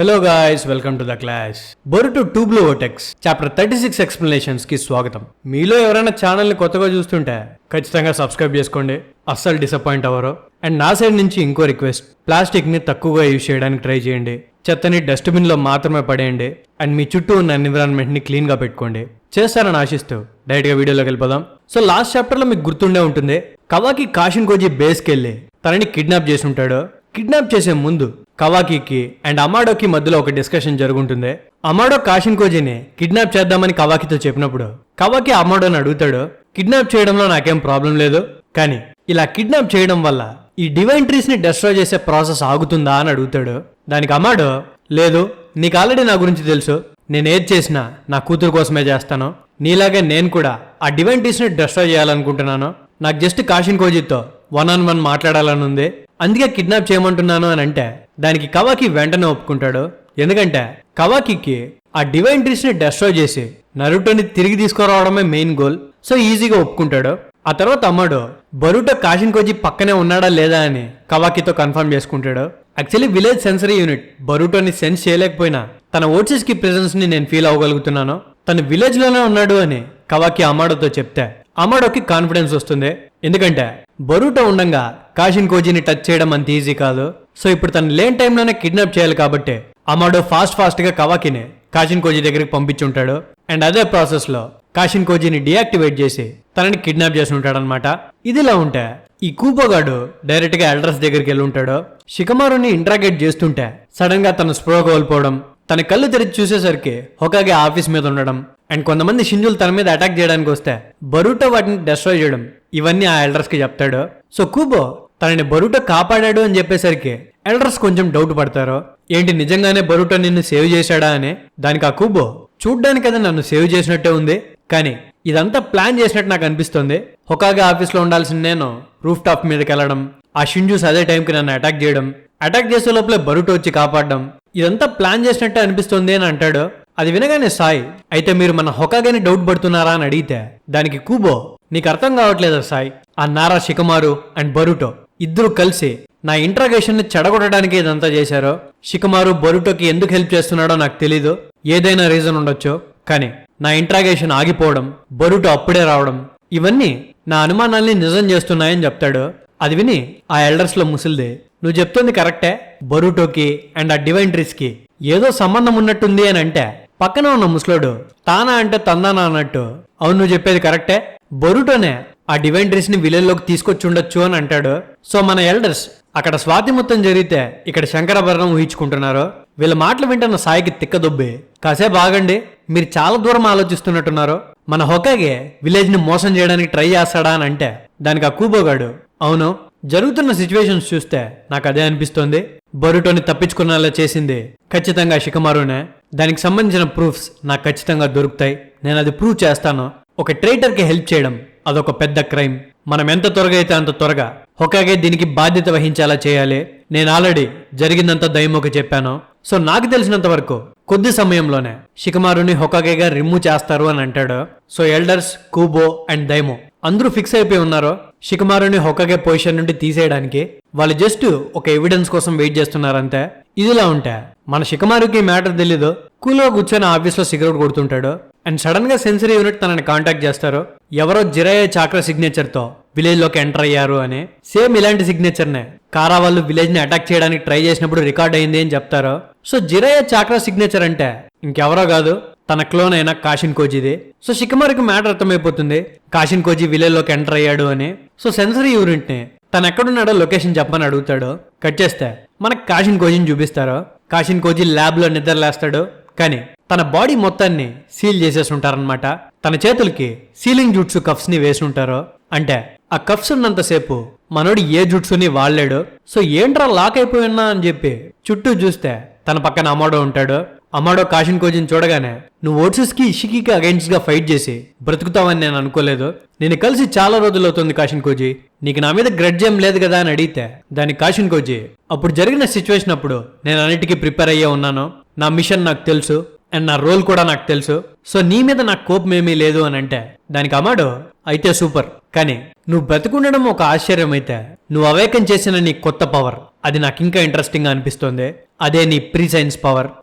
Hello guys, welcome to the class. Boruto 2 Blue Vortex chapter 36 explanations కి స్వాగతం. మీలో ఎవరైనా ఛానల్ ని కొత్తగా చూస్తుంటే ఖచ్చితంగా సబ్స్క్రైబ్ చేసుకోండి, అస్సలు డిసప్పాయింట్ అవ్వరు. అండ్ నా సైడ్ నుంచి ఇంకో రిక్వెస్ట్, ప్లాస్టిక్ ని తక్కువగా యూజ్ చేయడానికి ట్రై చేయండి, చెత్తని డస్ట్బిన్ లో మాత్రమే పడేయండి, అండ్ మీ చుట్టూ ఉన్న ఎన్విరాన్మెంట్ ని క్లీన్ గా పెట్టుకోండి. చేస్తారని ఆశిస్తూ డైరెక్ట్ గా వీడియోలోకి వెళ్ళిపోదాం. సో లాస్ట్ చాప్టర్ లో మీకు గుర్తుండే ఉంటుంది, కవాకి కాషిన్ కోజీ బేస్కి వెళ్ళి తనని కిడ్నాప్ చేసి ఉంటాడు. కిడ్నాప్ చేసే ముందు కవాకికి అండ్ అమాడోకి మధ్యలో ఒక డిస్కషన్ జరుగుతుంది. అమాడో కాషిన్ కోజీని కిడ్నాప్ చేద్దామని కవాకితో చెప్పినప్పుడు కవాకి అమాడోని అడుగుతాడు, కిడ్నాప్ చేయడంలో నాకేం ప్రాబ్లం లేదు, కానీ ఇలా కిడ్నాప్ చేయడం వల్ల ఈ డివైన్ ట్రీస్ ని డెస్ట్రాయ్ చేసే ప్రాసెస్ ఆగుతుందా అని అడుగుతాడు. దానికి అమాడో, లేదు, నీకు ఆల్రెడీ నా గురించి తెలుసు, నేను ఏది చేసినా నా కూతురు కోసమే చేస్తాను, నీలాగే నేను కూడా ఆ డివైన్ ట్రీస్ ని డెస్ట్రాయ్ చేయాలనుకుంటున్నాను, నాకు జస్ట్ కాషిన్ కోజీతో 1-on-1 మాట్లాడాలని ఉంది, అందుకే కిడ్నాప్ చేయమంటున్నాను అని అంటే దానికి కవాకి వెంటనే ఒప్పుకుంటాడు. ఎందుకంటే కవాకికి ఆ డివైన్ ట్రీస్ ని డెస్ట్రాయ్ చేసి నరుటోని తిరిగి తీసుకురావడమే మెయిన్ గోల్. సో ఈజీగా ఒప్పుకుంటాడు. ఆ తర్వాత అమ్మాడు బొరుటో కాషిన్ కోజీ పక్కనే ఉన్నాడా లేదా అని కవాకితో కన్ఫర్మ్ చేసుకుంటాడు. యాక్చువల్లీ విలేజ్ సెన్సరీ యూనిట్ బొరుటోని సెన్స్ చేయలేకపోయినా తన ఓట్సిస్ కి ప్రెజెన్స్ ని నేను ఫీల్ అవ్వగలుగుతున్నాను, తను విలేజ్ లోనే ఉన్నాడు అని కవాకి అమాడోతో చెప్తే అమాడోకి కాన్ఫిడెన్స్ వస్తుంది. ఎందుకంటే బొరుటో ఉండంగా కాషిన్ కోజీని టచ్ చేయడం అంత ఈజీ కాదు. సో ఇప్పుడు తను లేని టైంలోనే కిడ్నాప్ చేయాలి కాబట్టి అమాడో ఫాస్ట్ గా కవాకిని కాషిన్ కోజీ దగ్గరికి పంపించుంటాడు. అండ్ అదే ప్రాసెస్ లో కాషిన్ కోజీని డియాక్టివేట్ చేసి తనని కిడ్నాప్ చేసి ఉంటాడనమాట. ఇదిలా ఉంటే ఈ కూపోగాడు డైరెక్ట్ గా ఎల్డర్స్ దగ్గరికి వెళ్ళి ఉంటాడు. షికమారుని ఇంట్రాగేట్ చేస్తుంటే సడన్ గా తన స్పృహ కోల్పోవడం, తన కళ్ళు తెరిచి చూసేసరికి హొకాగే ఆఫీస్ మీద ఉండడం, అండ్ కొంతమంది షింజులు తన మీద అటాక్ చేయడానికి వస్తే బొరుటో వాటిని డెస్ట్రాయ్ చేయడం, ఇవన్నీ ఆ ఎల్డర్స్ కి చెప్తాడు. సో కూబో తనని బొరుటో కాపాడాడు అని చెప్పేసరికి ఎల్డర్స్ కొంచెం డౌట్ పడతారు, ఏంటి నిజంగానే బొరుటో నిన్ను సేవ్ చేశాడా అని. దానికి ఆ కూబో, చూడ్డానికి అది నన్ను సేవ్ చేసినట్టే ఉంది, కానీ ఇదంతా ప్లాన్ చేసినట్టు నాకు అనిపిస్తుంది. హొకాగే ఆఫీస్ లో ఉండాల్సిన నేను రూఫ్ టాప్ మీదకి వెళ్ళడం, ఆ షింజూస్ అదే టైంకి నన్ను అటాక్ చేయడం, అటాక్ చేసే లోపలే బొరుటో వచ్చి కాపాడడం, ఇదంతా ప్లాన్ చేసినట్టే అనిపిస్తుంది అని అంటాడు. అది వినగానే సాయ్, అయితే మీరు మన హొకాగేని డౌట్ పడుతున్నారా అని అడిగితే దానికి కూబో, నీకు అర్థం కావట్లేదా సాయ్, ఆ నారా షికమారు అండ్ బొరుటో ఇద్దరు కలిసి నా ఇంట్రాగేషన్ ని చెడగొట్టడానికి ఇదంతా చేశారు. షికమారు బొరుటోకి ఎందుకు హెల్ప్ చేస్తున్నాడో నాకు తెలీదు, ఏదైనా రీజన్ ఉండొచ్చు, కానీ నా ఇంట్రాగేషన్ ఆగిపోవడం, బొరుటో అప్పుడే రావడం, ఇవన్నీ నా అనుమానాల్ని నిజం చేస్తున్నాయని చెప్తాడు. అది విని ఆ ఎల్డర్స్ లో ముసిల్ది, నువ్వు చెప్తుంది కరెక్టే, బొరుటోకి అండ్ ఆ డివైన్ ట్రీస్ కి ఏదో సంబంధం ఉన్నట్టుంది అని అంటే పక్కన ఉన్న ముసలోడు తానా అంటే తందానా అన్నట్టు, అవును నువ్వు చెప్పేది కరెక్టే, బొరుటోనే ఆ డివైన్ ట్రీస్ ని విలేజ్ లోకి తీసుకొచ్చి ఉండొచ్చు అని అంటాడు. సో మన ఎల్డర్స్ అక్కడ స్వాతి మొత్తం జరిగితే ఇక్కడ శంకరాభరణం ఊహించుకుంటున్నారు. వీళ్ళ మాటలు వింటున్న సాయికి తిక్కదొబ్బి, కాసేపు ఆగండి, మీరు చాలా దూరం ఆలోచిస్తున్నట్టున్నారు, మన హొకాగే విలేజ్ ని మోసం చేయడానికి ట్రై చేస్తాడా అని అంటే దానికి ఆ కూబోగాడు, అవును జరుగుతున్న సిచ్యువేషన్స్ చూస్తే నాకు అదే అనిపిస్తోంది, బొరుటోని తప్పించుకునేలా చేసింది ఖచ్చితంగా షికమారునే, దానికి సంబంధించిన ప్రూఫ్స్ నాకు ఖచ్చితంగా దొరుకుతాయి, నేను అది ప్రూవ్ చేస్తాను. ఒక ట్రైటర్ కి హెల్ప్ చేయడం అదొక పెద్ద క్రైమ్, మనం ఎంత త్వరగా అయితే అంత త్వరగా హొకాగే దీనికి బాధ్యత వహించేలా చేయాలి. నేను ఆల్రెడీ జరిగిందంతా దైమోకి చెప్పాను. సో నాకు తెలిసినంత వరకు కొద్ది సమయంలోనే షికమారుని హొకాగేగా రిమూవ్ చేస్తారు అని అంటాడు. సో ఎల్డర్స్, కూబో అండ్ దైమో అందరూ ఫిక్స్ అయిపోయి ఉన్నారు షికమారుని హొకాగే పొజిషన్ నుండి తీసేయడానికి. వాళ్ళు జస్ట్ ఒక ఎవిడెన్స్ కోసం వెయిట్ చేస్తున్నారంతే. ఇదిలా ఉంటే మన షికమారుకి మ్యాటర్ తెలీదు, కూలో కూర్చొని ఆఫీస్ లో సిగరెట్ కొడుతుంటాడు. అండ్ సడన్ గా సెన్సరీ యూనిట్ తనని కాంటాక్ట్ చేస్తారు, ఎవరో జిరాయే చాక్రా సిగ్నేచర్ తో విలేజ్ లోకి ఎంటర్ అయ్యారు అని. సేమ్ ఇలాంటి సిగ్నేచర్ నే కారా వాళ్ళు విలేజ్ ని అటాక్ చేయడానికి ట్రై చేసినప్పుడు రికార్డ్ అయింది అని చెప్తారు. సో జిరాయే చాక్రా సిగ్నేచర్ అంటే ఇంకెవరో కాదు, తన క్లోన్ అయిన కాషిన్ కోజీది. సో షికమారుకి మ్యాటర్ అర్థమైపోతుంది, కాషిన్ కోజీ విలేజ్ లోకి ఎంటర్ అయ్యాడు అని. సో సెన్సరీ యూనిట్ ని తను ఎక్కడున్నాడో లొకేషన్ చెప్పమని అడుగుతాడు. కట్ చేస్తే మనకు కాషిన్ కోజీని చూపిస్తారు. కాషిన్ కోజీ ల్యాబ్ లో నిద్రలేస్తాడు, కానీ తన బాడీ మొత్తాన్ని సీల్ చేసేసి ఉంటారనమాట. తన చేతులకి సీలింగ్ జుట్సు కఫ్స్ ని వేసి ఉంటారు, అంటే ఆ కఫ్స్ ఉన్నంతసేపు మనోడు ఏ జుట్సుని వాడలేడు. సో ఏంట్రా లాక్ అయిపోయినా అని చెప్పి చుట్టూ చూస్తే తన పక్కన అమాడో ఉంటాడు. అమాడో కాషిన్ కోజీని చూడగానే, నువ్వు ఓట్సిస్ కి ఇషికికి అగైన్స్ గా ఫైట్ చేసి బ్రతుకుతావని నేను అనుకోలేదు, నేను కలిసి చాలా రోజులు అవుతుంది కాషిన్ కోజీ, నీకు నా మీద గ్రెడ్జ్ ఏం లేదు కదా అని అడిగితే దానికి కాషిన్ కోజీ, అప్పుడు జరిగిన సిచ్యువేషన్ అప్పుడు నేను అన్నిటికీ ప్రిపేర్ అయ్యే ఉన్నాను, నా మిషన్ నాకు తెలుసు అండ్ నా రోల్ కూడా నాకు తెలుసు, సో నీ మీద నాకు కోపం ఏమీ లేదు అని అంటే దానికి అమాడో, అయితే సూపర్, కానీ నువ్వు బ్రతుకుండడం ఒక ఆశ్చర్యం అయితే నువ్వు అవేకం చేసిన నీ కొత్త పవర్ అది నాకు ఇంకా ఇంట్రెస్టింగ్ గా అనిపిస్తోంది. అదే నీ ప్రీ సైన్స్ పవర్.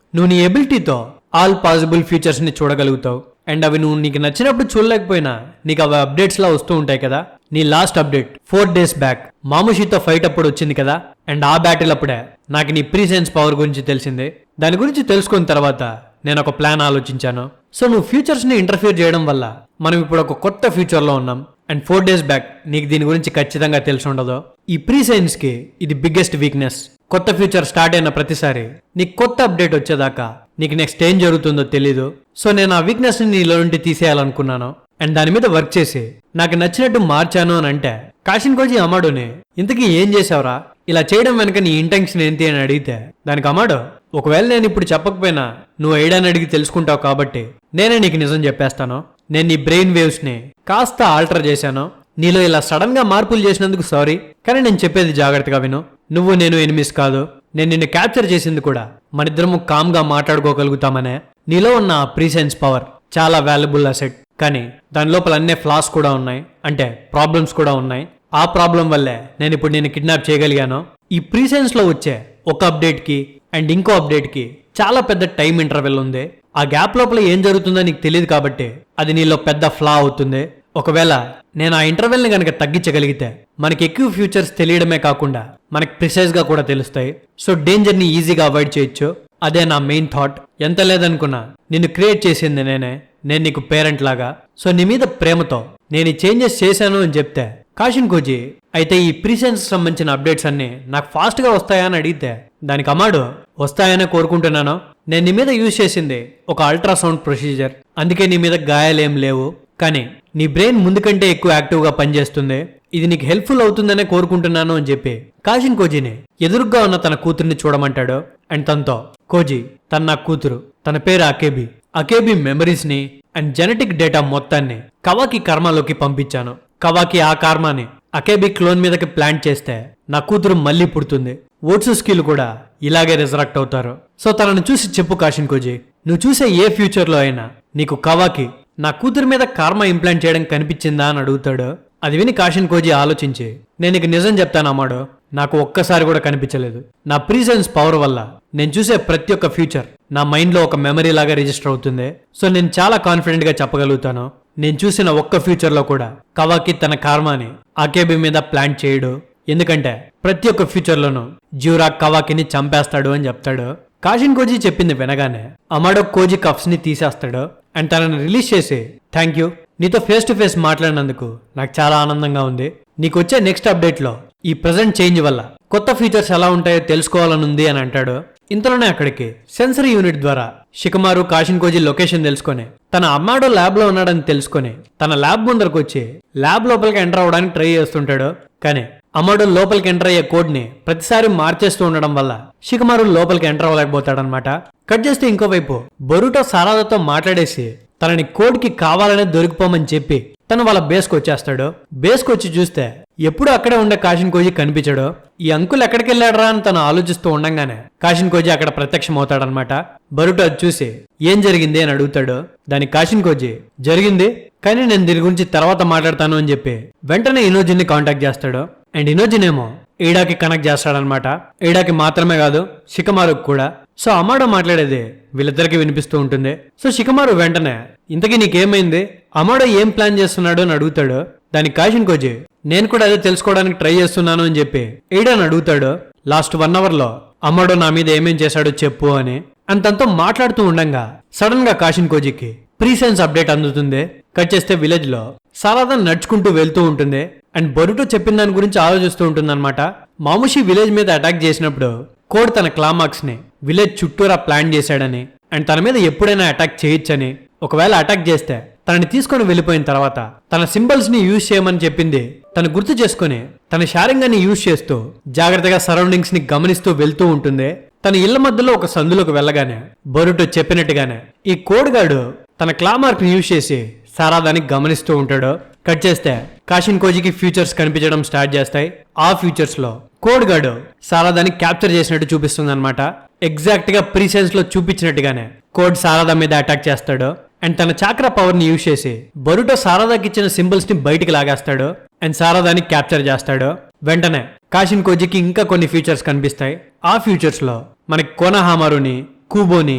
నువ్వు నీ ఎబిలిటీతో ఆల్ పాసిబుల్ ఫ్యూచర్స్ ని చూడగలుగుతావు. అండ్ అవి నువ్వు నీకు నచ్చినప్పుడు చూడలేకపోయినా నీకు అవి అప్డేట్స్ లా వస్తూ ఉంటాయి కదా. నీ లాస్ట్ అప్డేట్ 4 days బ్యాక్ మాముషితో ఫైట్ అప్పుడు వచ్చింది కదా. అండ్ ఆ బ్యాటిల్ అప్పుడే నాకు నీ ప్రీ సైన్స్ పవర్ గురించి తెలిసింది. దాని గురించి తెలుసుకున్న తర్వాత నేను ఒక ప్లాన్ ఆలోచించాను. సో నువ్వు ఫ్యూచర్స్ ని ఇంటర్ఫియర్ చేయడం వల్ల మనం ఇప్పుడు ఒక కొత్త ఫ్యూచర్ లో ఉన్నాం. అండ్ 4 days బ్యాక్ నీకు దీని గురించి ఖచ్చితంగా తెలిసి ఉండదు. ఈ ప్రీ సైన్స్ కి ఇది బిగ్గెస్ట్ వీక్నెస్. కొత్త ఫ్యూచర్ స్టార్ట్ అయిన ప్రతిసారి నీకు కొత్త అప్డేట్ వచ్చేదాకా నీకు నెక్స్ట్ ఏం జరుగుతుందో తెలీదు. సో నేను ఆ వీక్నెస్ ని నీలో నుండి తీసేయాలనుకున్నాను. అండ్ దాని మీద వర్క్ చేసి నాకు నచ్చినట్టు మార్చాను అని అంటే కాషిన్ కోజీ అమాడోని ఇంతకీ ఏం చేసావురా, ఇలా చేయడం వెనక నీ ఇంటెన్షన్ ఏంటి అని అడిగితే దానికి అమాడో, ఒకవేళ నేను ఇప్పుడు చెప్పకపోయినా నువ్వు ఐడాని అడిగి తెలుసుకుంటావు కాబట్టి నేనే నీకు నిజం చెప్పేస్తాను. నేను నీ బ్రెయిన్ వేవ్స్ ని కాస్త ఆల్టర్ చేశాను. నీలో ఇలా సడన్ గా మార్పులు చేసినందుకు సారీ, కానీ నేను చెప్పేది జాగ్రత్తగా విను. నువ్వు నేను ఎనిమిస్ కాదు. నేను నిన్ను క్యాప్చర్ చేసింది కూడా మనిద్దరము కామ్ గా మాట్లాడుకోగలుగుతామనే. నీలో ఉన్న ఆ ప్రీ సైన్స్ పవర్ చాలా వాల్యుబుల్ అసెట్, కానీ దాని లోపల అన్నే ఫ్లాస్ కూడా ఉన్నాయి, అంటే ప్రాబ్లమ్స్ కూడా ఉన్నాయి. ఆ ప్రాబ్లం వల్లే నేను ఇప్పుడు నేను కిడ్నాప్ చేయగలిగాను. ఈ ప్రీ సైన్స్ లో వచ్చే ఒక అప్డేట్ కి అండ్ ఇంకో అప్డేట్ కి చాలా పెద్ద టైం ఇంటర్వెల్ ఉంది. ఆ గ్యాప్ లోపల ఏం జరుగుతుందో నీకు తెలియదు కాబట్టి అది నీలో పెద్ద ఫ్లా అవుతుంది. ఒకవేళ నేను ఆ ఇంటర్వెల్ ని గనక తగ్గించగలిగితే మనకి ఎక్కువ ఫ్యూచర్స్ తెలియడమే కాకుండా మనకి ప్రిసైజ్ గా కూడా తెలుస్తాయి. సో డేంజర్ ని ఈజీగా అవాయిడ్ చేయొచ్చు. అదే నా మెయిన్ థాట్. ఎంత లేదనుకున్నా నిన్ను క్రియేట్ చేసింది నేనే. నేను నీకు పేరెంట్ లాగా. సో నీ మీద ప్రేమతో నేను ఈ చేంజెస్ చేశాను అని చెప్తే కాషిన్ కోజీ, అయితే ఈ ప్రీసెన్స్ సంబంధించిన అప్డేట్స్ అన్ని నాకు ఫాస్ట్ గా వస్తాయా అని అడిగితే దానికి అమాడు, వస్తాయనే కోరుకుంటున్నాను. నేను నీ మీద యూజ్ చేసింది ఒక అల్ట్రాసౌండ్ ప్రొసీజర్, అందుకే నీ మీద గాయాలేం లేవు. కానీ నీ బ్రెయిన్ ముందు కంటే ఎక్కువ యాక్టివ్ గా పనిచేస్తుంది. ఇది నీకు హెల్ప్ఫుల్ అవుతుందనే కోరుకుంటున్నాను అని చెప్పి కాషిన్ కోజీని ఎదురుగ్గా ఉన్న తన కూతుర్ని చూడమంటాడు. అండ్ తనతో, కోజీ తన నా కూతురు, తన పేరు అకేబి. అకేబి మెమరీస్ ని అండ్ జెనెటిక్ డేటా మొత్తాన్ని కవాకి కర్మాలోకి పంపించాను. కవాకి ఆ కర్మాని అకేబి క్లోన్ మీదకి ప్లాంట్ చేస్తే నా కూతురు మళ్ళీ పుడుతుంది. ఓట్సు స్కిల్ కూడా ఇలాగే రిజరక్ట్ అవుతారు. సో తనను చూసి చెప్పు కాషిన్ కోజీ, నువ్వు చూసే ఏ ఫ్యూచర్ లో అయినా నీకు కవాకి నా కూతురు మీద కర్మ ఇంప్లాంట్ చేయడం కనిపించిందా అని అడుగుతాడు. అది విని కాషిన్ కోజీ ఆలోచించి, నేను నీకు నిజం చెప్తాను అమ్మాడు, నాకు ఒక్కసారి కూడా కనిపించలేదు. నా ప్రీసెన్స్ పవర్ వల్ల నేను చూసే ప్రతి ఒక్క ఫ్యూచర్ నా మైండ్ లో ఒక మెమరీ లాగా రిజిస్టర్ అవుతుంది. సో నేను చాలా కాన్ఫిడెంట్ గా చెప్పగలుగుతాను, నేను చూసిన ఒక్క ఫ్యూచర్ లో కూడా కవాకి తన కర్మాని అకేబి మీద ప్లాన్ చేయడు. ఎందుకంటే ప్రతి ఒక్క ఫ్యూచర్ లోనూ జ్యూరా కవాకిని చంపేస్తాడు అని చెప్తాడు. కాషిన్ కోజీ చెప్పింది వినగానే అమాడో కోజీ కప్స్ ని తీసేస్తాడు అండ్ తనని రిలీజ్ చేసి, థ్యాంక్ యూ, నీతో ఫేస్ టు ఫేస్ మాట్లాడినందుకు నాకు చాలా ఆనందంగా ఉంది. నీకు వచ్చే నెక్స్ట్ అప్డేట్ లో ఈ ప్రెజెంట్ చేంజ్ వల్ల కొత్త ఫీచర్స్ ఎలా ఉంటాయో తెలుసుకోవాలనుంది అని అంటాడు. ఇంతలోనే అక్కడికి సెన్సరీ యూనిట్ ద్వారా షికమారు కాషిన్ కోజీ లొకేషన్ తెలుసుకొని తన అమ్మాడో ల్యాబ్ లో ఉన్నాడని తెలుసుకొని తన ల్యాబ్ ముందరకు వచ్చి ల్యాబ్ లోపలికి ఎంటర్ అవ్వడానికి ట్రై చేస్తుంటాడు. కానీ అమ్మాడో లోపలికి ఎంటర్ అయ్యే కోడ్ ని ప్రతిసారి మార్చేస్తూ ఉండడం వల్ల షికమారు లోపలికి ఎంటర్ అవ్వలేకపోతాడనమాట. కట్ చేస్తే ఇంకోవైపు బొరుటో సారాదాతో మాట్లాడేసి తనని కోడ్ కి కావాలనే దొరికిపోమని చెప్పి తను వాళ్ళ బేస్కి వచ్చేస్తాడు. బేస్కి వచ్చి చూస్తే ఎప్పుడు అక్కడే ఉండే కాషిన్ కోజీ కనిపించాడు. ఈ అంకుల్ ఎక్కడికి వెళ్ళాడరా అని తను ఆలోచిస్తూ ఉండంగానే కాషిన్ కోజీ అక్కడ ప్రత్యక్షం అవుతాడనమాట. బరుటో అది చూసి ఏం జరిగింది అని అడుగుతాడు. దానికి కాషిన్ కోజీ, జరిగింది, కానీ నేను దీని గురించి తర్వాత మాట్లాడతాను అని చెప్పి వెంటనే ఇనోజిన్ ని కాంటాక్ట్ చేస్తాడు. అండ్ ఇనోజిన్ ఏమో ఈడాకి కనెక్ట్ చేస్తాడనమాట. ఈడాకి మాత్రమే కాదు, షికమారుకు కూడా. సో అమాడో మాట్లాడేది వీళ్ళిద్దరికి వినిపిస్తూ ఉంటుంది. సో షికమారు వెంటనే, ఇంతకీ నీకేమైంది, అమాడో ఏం ప్లాన్ చేస్తున్నాడు అని అడుగుతాడు. దానికి కాషిన్ కోజీ, నేను కూడా అదే తెలుసుకోవడానికి ట్రై చేస్తున్నాను అని చెప్పి ఈడాని అడుగుతాడు. లాస్ట్ 1 hour లో అమాడో నా మీద ఏమేం చేశాడో చెప్పు అని. అండ్ తనతో మాట్లాడుతూ ఉండంగా సడన్ గా కాషిన్ కోజీకి ప్రీసెన్స్ అప్డేట్ అందుతుంది. కట్ చేస్తే విలేజ్ లో సారాదా నడుచుకుంటూ వెళ్తూ ఉంటుంది అండ్ బొరుటో చెప్పిన దాని గురించి ఆలోచిస్తూ ఉంటుంది అనమాట. మాముషి విలేజ్ మీద అటాక్ చేసినప్పుడు కోడ్ తన క్లామాక్స్ ని విలేజ్ చుట్టూరా ప్లాన్ చేశాడని అండ్ తన మీద ఎప్పుడైనా అటాక్ చేయొచ్చని, ఒకవేళ అటాక్ చేస్తే తనని తీసుకొని వెళ్ళిపోయిన తర్వాత తన సింబల్స్ ని యూజ్ చేయమని చెప్పింది తను గుర్తు చేసుకుని తన షారింగాన్ని యూజ్ చేస్తూ జాగ్రత్తగా సరౌండింగ్స్ ని గమనిస్తూ వెళ్తూ ఉంటుంది. తన ఇళ్ల మధ్యలో ఒక సందులోకి వెళ్ళగానే బొరుటో చెప్పినట్టుగానే ఈ కోడ్ గాడు తన క్లామార్క్ ని యూజ్ చేసి సారాదాన్ని గమనిస్తూ ఉంటాడు. కట్ చేస్తే కాషిన్ కోజీకి ఫ్యూచర్స్ కనిపించడం స్టార్ట్ చేస్తాయి. ఆ ఫ్యూచర్స్ లో కోడ్ గాడు సారాదాన్ని క్యాప్చర్ చేసినట్టు చూపిస్తుంది అనమాట. ఎగ్జాక్ట్ గా ప్రీసెన్స్ లో చూపించినట్టుగానే కోడ్ సారాదా మీద అటాక్ చేస్తాడు అండ్ తన చాక్రా పవర్ ని యూజ్ చేసి బొరుటో సారాదాకి ఇచ్చిన సింబల్స్ ని బయటికి లాగేస్తాడు అండ్ సారాదాన్ని క్యాప్చర్ చేస్తాడు. వెంటనే కాషిన్ కోజీకి ఇంకా కొన్ని ఫీచర్స్ కనిపిస్తాయి. ఆ ఫ్యూచర్స్ లో మనకి కోనహామారుని, కూబోని,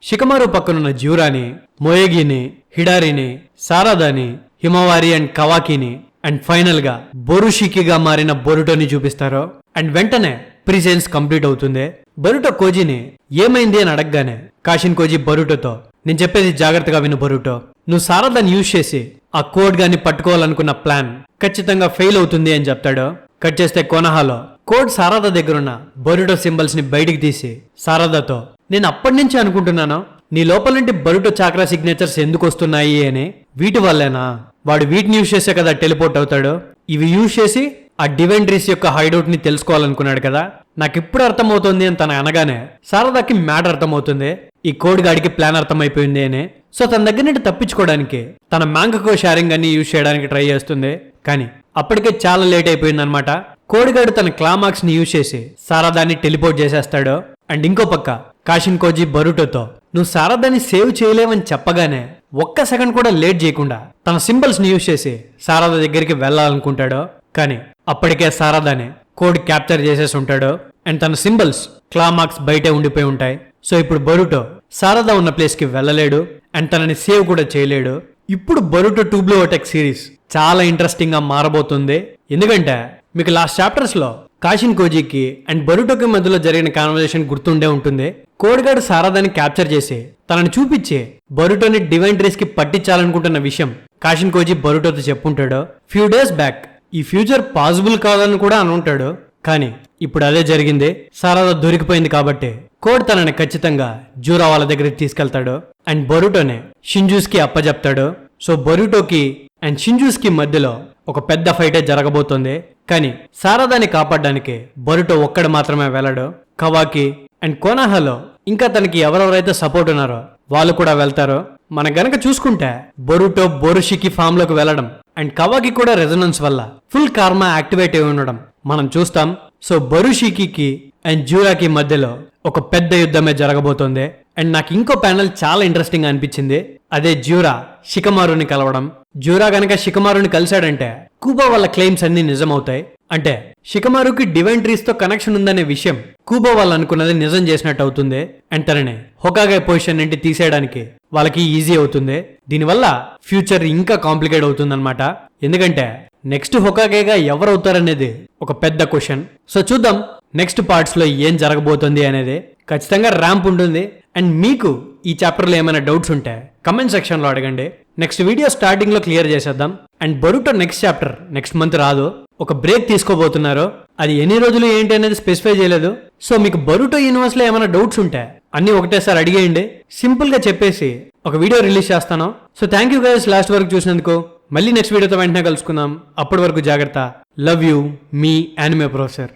షికమారు పక్కనున్న జ్యూరాని, మొయేగిని, హిడారిని, సారాదాని, హిమవారి అండ్ కవాకిని అండ్ ఫైనల్ గా బొరుషికిగా మారిన బొరుటోని చూపిస్తారు. అండ్ వెంటనే ప్రిసెన్స్ కంప్లీట్ అవుతుంది. బొరుటో కోజిని ఏమైంది అని అడగగానే కాషిన్ కోజి బొరుటోతో, నేను చెప్పేది జాగ్రత్తగా విను బొరుటో, నువ్వు సారదాని యూజ్ చేసి ఆ కోడ్ గాని పట్టుకోవాలనుకున్న ప్లాన్ ఖచ్చితంగా ఫెయిల్ అవుతుంది అని చెప్తాడు. కట్ చేస్తే కోనహాలో కోడ్ సారదా దగ్గరున్న బొరుటో సింబల్స్ ని బయటికి తీసి సారదాతో, నేను అప్పటి నుంచి అనుకుంటున్నాను నీ లోపల నుండి బొరుటో చాక్రా సిగ్నేచర్స్ ఎందుకు వస్తున్నాయి అని. వీటి వల్లేనా? వాడు వీటిని యూజ్ చేసే కదా టెలిపోర్ట్ అవుతాడు. ఇవి యూజ్ చేసి ఆ డివెంట్రీస్ యొక్క హైడౌట్ ని తెలుసుకోవాలనుకున్నాడు కదా. నాకు ఇప్పుడు అర్థమవుతుంది అని తన అనగానే సారదాకి మ్యాటర్ అర్థమవుతుంది. ఈ కోడ్ గాడికి ప్లాన్ అర్థమైపోయింది అని. సో తన దగ్గర నుండి తప్పించుకోవడానికి తన మ్యాంకో షేరింగ్ అన్ని యూజ్ చేయడానికి ట్రై చేస్తుంది. కానీ అప్పటికే చాలా లేట్ అయిపోయింది అనమాట. కోడిగాడు తన క్లామాక్స్ ని యూజ్ చేసి సారదాన్ని టెలిపోర్ట్ చేసేస్తాడు. అండ్ ఇంకో పక్క కాషిన్ కోజి బొరుటోతో, నువ్వు సారదాన్ని సేవ్ చేయలేవని చెప్పగానే ఒక్క సెకండ్ కూడా లేట్ చేయకుండా తన సింబల్స్ ని యూజ్ చేసి సారదా దగ్గరికి వెళ్ళాలనుకుంటాడు. కానీ అప్పటికే సారదాని కోడ్ క్యాప్చర్ చేసేసి ఉంటాడు. అండ్ తన సింబల్స్ క్లామాక్స్ బయటే ఉండిపోయి ఉంటాయి. సో ఇప్పుడు బొరుటో సారదా ఉన్న ప్లేస్ కి వెళ్ళలేడు అండ్ తనని సేవ్ కూడా చేయలేడు. ఇప్పుడు బొరుటో ట్యూబ్లో ఓటెక్ సిరీస్ చాలా ఇంట్రెస్టింగ్ గా మారబోతుంది. ఎందుకంటే మీకు లాస్ట్ చాప్టర్స్ లో కాషిన్ కోజికి అండ్ బొరుటోకి మధ్యలో జరిగిన కాన్వర్సేషన్ గుర్తుండే ఉంటుంది. కోడిగాడు సారదాని క్యాప్చర్ చేసి తనని చూపించి బొరుటోని డివైన్ రేస్ కి పట్టించాలనుకుంటున్న విషయం కాషిన్ కోజి బొరుటోతో చెప్పుంటాడు. ఫ్యూ డేస్ బ్యాక్ ఈ ఫ్యూచర్ పాసిబుల్ కాదని కూడా అనుంటాడు. కానీ ఇప్పుడు అదే జరిగింది. సారదా దొరికిపోయింది కాబట్టి కోడ్ తనని ఖచ్చితంగా జూరా వాళ్ళ దగ్గరికి తీసుకెళ్తాడు. అండ్ బొరుటోనే షింజూస్ కి అప్పచెప్తాడు. సో బొరుటోకి అండ్ షింజూస్ కి మధ్యలో ఒక పెద్ద ఫైటే జరగబోతోంది. కానీ సారదాని కాపాడడానికి బొరుటో ఒక్కడు మాత్రమే వెళ్ళడు. కవాకి అండ్ కోనహాలో ఇంకా తనకి ఎవరెవరైతే సపోర్ట్ ఉన్నారో వాళ్ళు కూడా వెళ్తారు. మన గనక చూసుకుంటే బొరుటో బొరుషికి ఫామ్ లోకి వెళ్ళడం అండ్ కవాకి కూడా రెజొనెన్స్ వల్ల ఫుల్ కార్మా యాక్టివేట్ అయి ఉండడం మనం చూస్తాం. సో బొరుషికి అండ్ జూరాకి మధ్యలో ఒక పెద్ద యుద్ధమే జరగబోతోంది. అండ్ నాకు ఇంకో ప్యానల్ చాలా ఇంట్రెస్టింగ్ గా అనిపించింది. అదే జూరా షికమారుని కలవడం. జూరా గనక షికమారుని కలిశాడంటే కూబో వాళ్ళ క్లెయిమ్స్ అన్ని నిజమవుతాయి. అంటే షికమారుకి డివైన్ ట్రీస్ తో కనెక్షన్ ఉందనే విషయం కూబో వాళ్ళు అనుకున్నది నిజం చేసినట్టు అవుతుంది. అండ్ తనని హొకాగే పొజిషన్ నుండి తీసేయడానికి వాళ్ళకి ఈజీ అవుతుంది. దీనివల్ల ఫ్యూచర్ ఇంకా కాంప్లికేట్ అవుతుందన్నమాట. ఎందుకంటే నెక్స్ట్ హొకాగేగా ఎవరవుతారనేది ఒక పెద్ద క్వశ్చన్. సో చూద్దాం నెక్స్ట్ పార్ట్స్ లో ఏం జరగబోతుంది అనేది. ఖచ్చితంగా ర్యాంప్ ఉంటుంది. అండ్ మీకు ఈ చాప్టర్ లో ఏమైనా డౌట్స్ ఉంటే కమెంట్ సెక్షన్ లో అడగండి. నెక్స్ట్ వీడియో స్టార్టింగ్ లో క్లియర్ చేసేద్దాం. And Boruto next chapter next month రాదు, ఒక బ్రేక్ తీసుకోబోతున్నారు. అది ఎన్ని రోజులు ఏంటి అనేది స్పెసిఫై చేయలేదు. సో మీకు బొరుటో యూనివర్స్ లో ఏమైనా డౌట్స్ ఉంటే అన్ని ఒకటేసారి అడిగేయండి. సింపుల్ గా చెప్పేసి ఒక వీడియో రిలీజ్ చేస్తాను. So thank you guys last వరకు చూసినందుకు. మళ్ళీ నెక్స్ట్ వీడియోతో వెంటనే కలుసుకుందాం. అప్పటి వరకు జాగ్రత్త. Love you, me anime professor.